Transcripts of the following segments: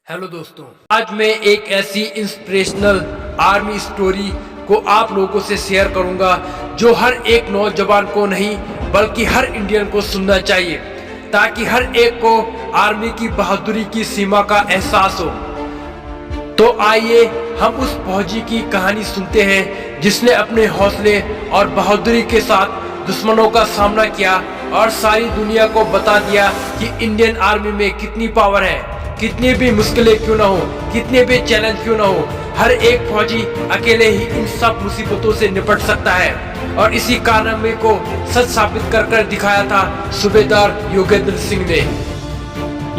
Hello दोस्तों, आज मैं एक ऐसी इंस्पिरेशनल आर्मी स्टोरी को आप लोगों से शेयर करूंगा जो हर एक नौजवान को नहीं बल्कि हर इंडियन को सुनना चाहिए, ताकि हर एक को आर्मी की बहादुरी की सीमा का एहसास हो। तो आइए हम उस फौजी की कहानी सुनते हैं जिसने अपने हौसले और बहादुरी के साथ दुश्मनों का सामना किया और सारी दुनिया को बता दिया कि इंडियन आर्मी में कितनी पावर है। कितनी भी मुश्किलें क्यों ना हो, कितने भी चैलेंज क्यों ना हो, हर एक फौजी अकेले ही इन सब मुसीबतों से निपट सकता है। और इसी कारनामे को सच साबित कर कर दिखाया था सूबेदार योगेंद्र सिंह ने।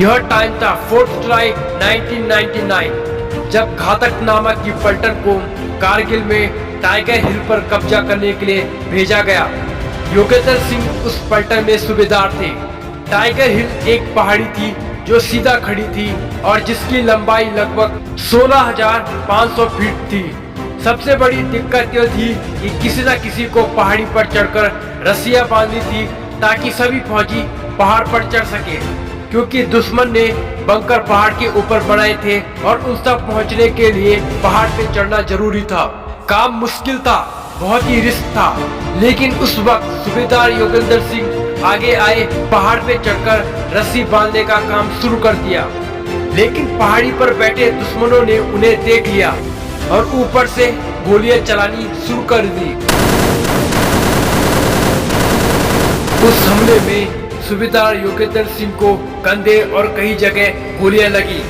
यह टाइम था 4 जुलाई 1999, जब घातक नामक की पलटन को कारगिल में टाइगर हिल पर कब्जा करने के लिए भेजा गया। योगेंद्र सिंह उस पलटन में सूबेदार थे। टाइगर हिल एक पहाड़ी थी जो सीधा खड़ी थी और जिसकी लंबाई लगभग 16,500 फीट थी। सबसे बड़ी दिक्कत यह थी कि किसी न किसी को पहाड़ी पर चढ़कर रस्सियां बांधनी थी ताकि सभी फौजी पहाड़ पर चढ़ सके, क्योंकि दुश्मन ने बंकर पहाड़ के ऊपर बनाए थे और उन तक पहुंचने के लिए पहाड़ पे चढ़ना जरूरी था। काम मुश्किल था, बहुत ही रिस्क था, लेकिन उस वक्त सूबेदार योगेंद्र सिंह आगे आए, पहाड़ पे चढ़कर रस्सी बांधने का काम शुरू कर दिया। लेकिन पहाड़ी पर बैठे दुश्मनों ने उन्हें देख लिया और ऊपर से गोलियां चलानी शुरू कर दी। उस हमले में सूबेदार योगेंद्र सिंह को कंधे और कई जगह गोलियां लगी,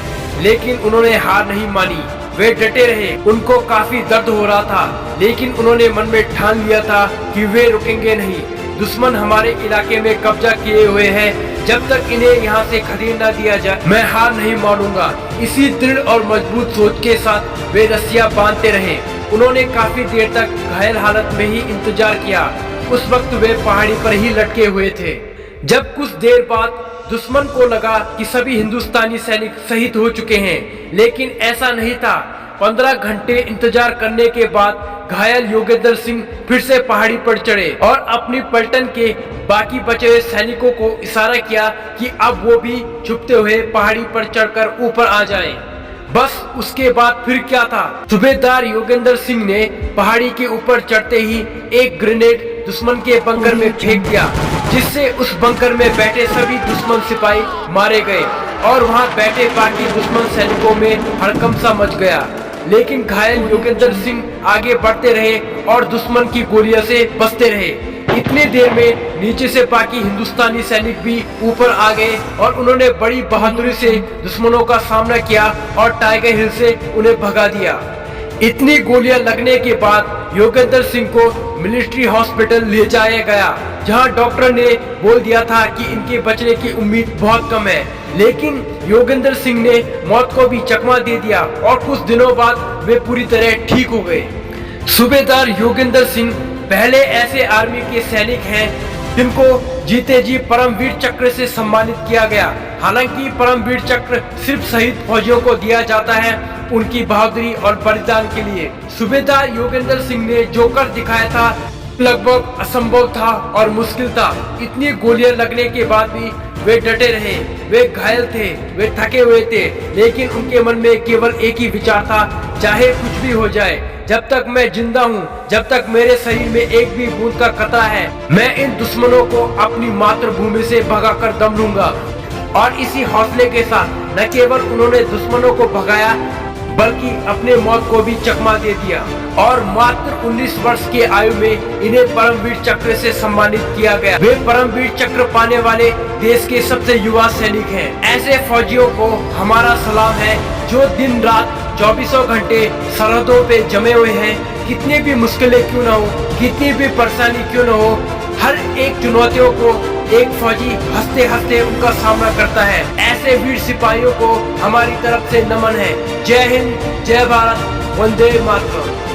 लेकिन उन्होंने हार नहीं मानी। वे डटे रहे। उनको काफी दर्द हो रहा था, लेकिन उन्होंने मन में ठान लिया था कि वे रुकेंगे नहीं। दुश्मन हमारे इलाके में कब्जा किए हुए हैं, जब तक इन्हें यहाँ से खदेड़ न दिया जाए मैं हार नहीं मानूंगा। इसी दृढ़ और मजबूत सोच के साथ वे रस्सियां बांधते रहे। उन्होंने काफी देर तक घायल हालत में ही इंतजार किया। उस वक्त वे पहाड़ी पर ही लटके हुए थे। जब कुछ देर बाद दुश्मन को लगा कि सभी हिंदुस्तानी सैनिक शहीद हो चुके हैं, लेकिन ऐसा नहीं था। 15 घंटे इंतजार करने के बाद घायल योगेंद्र सिंह फिर से पहाड़ी पर चढ़े और अपनी पलटन के बाकी बचे हुए सैनिकों को इशारा किया कि अब वो भी छुपते हुए पहाड़ी पर चढ़कर ऊपर आ जाएं। बस उसके बाद फिर क्या था, सूबेदार योगेंद्र सिंह ने पहाड़ी के ऊपर चढ़ते ही एक ग्रेनेड दुश्मन के बंकर में फेंक दिया, जिससे उस बंकर में बैठे सभी दुश्मन सिपाही मारे गए और वहां बैठे बाकी दुश्मन सैनिकों में हड़कंप सा मच गया। लेकिन घायल योगेंद्र सिंह आगे बढ़ते रहे और दुश्मन की गोलियों से बचते रहे। इतने देर में नीचे से बाकी हिंदुस्तानी सैनिक भी ऊपर आ गए और उन्होंने बड़ी बहादुरी से दुश्मनों का सामना किया और टाइगर हिल से उन्हें भगा दिया। इतनी गोलियां लगने के बाद योगेंद्र सिंह को मिलिट्री हॉस्पिटल ले जाया गया, जहां डॉक्टर ने बोल दिया था कि इनके बचने की उम्मीद बहुत कम है। लेकिन योगेंद्र सिंह ने मौत को भी चकमा दे दिया और कुछ दिनों बाद वे पूरी तरह ठीक हो गए। सूबेदार योगेंद्र सिंह पहले ऐसे आर्मी के सैनिक हैं जिनको जीते जी परमवीर चक्र से सम्मानित किया गया। हालांकि परमवीर चक्र सिर्फ शहीद फौजियों को दिया जाता है उनकी बहादुरी और बलिदान के लिए। सूबेदार योगेंद्र सिंह ने जो कर दिखाया था लगभग असंभव था और मुश्किल था। इतनी गोलियां लगने के बाद भी वे डटे रहे। वे घायल थे, वे थके हुए थे, लेकिन उनके मन में केवल एक ही विचार था, चाहे कुछ भी हो जाए, जब तक मैं जिंदा हूँ, जब तक मेरे शरीर में एक भी बूंद का खतरा है, मैं इन दुश्मनों को अपनी मातृभूमि से भगाकर दम लूंगा। और इसी हौसले के साथ न केवल उन्होंने दुश्मनों को भगाया, बल्कि अपने मौत को भी चकमा दे दिया। और मात्र 19 वर्ष की आयु में इन्हें परमवीर चक्र से सम्मानित किया गया। वे परमवीर चक्र पाने वाले देश के सबसे युवा सैनिक हैं। ऐसे फौजियों को हमारा सलाम है जो दिन रात 24 घंटे सरहदों पे जमे हुए हैं। कितनी भी मुश्किलें क्यों न हो, कितनी भी परेशानी क्यों न हो, हर एक चुनौतियों को एक फौजी हंसते हंसते उनका सामना करता है। ऐसे वीर सिपाहियों को हमारी तरफ से नमन है। जय हिंद, जय भारत, वंदे मातरम।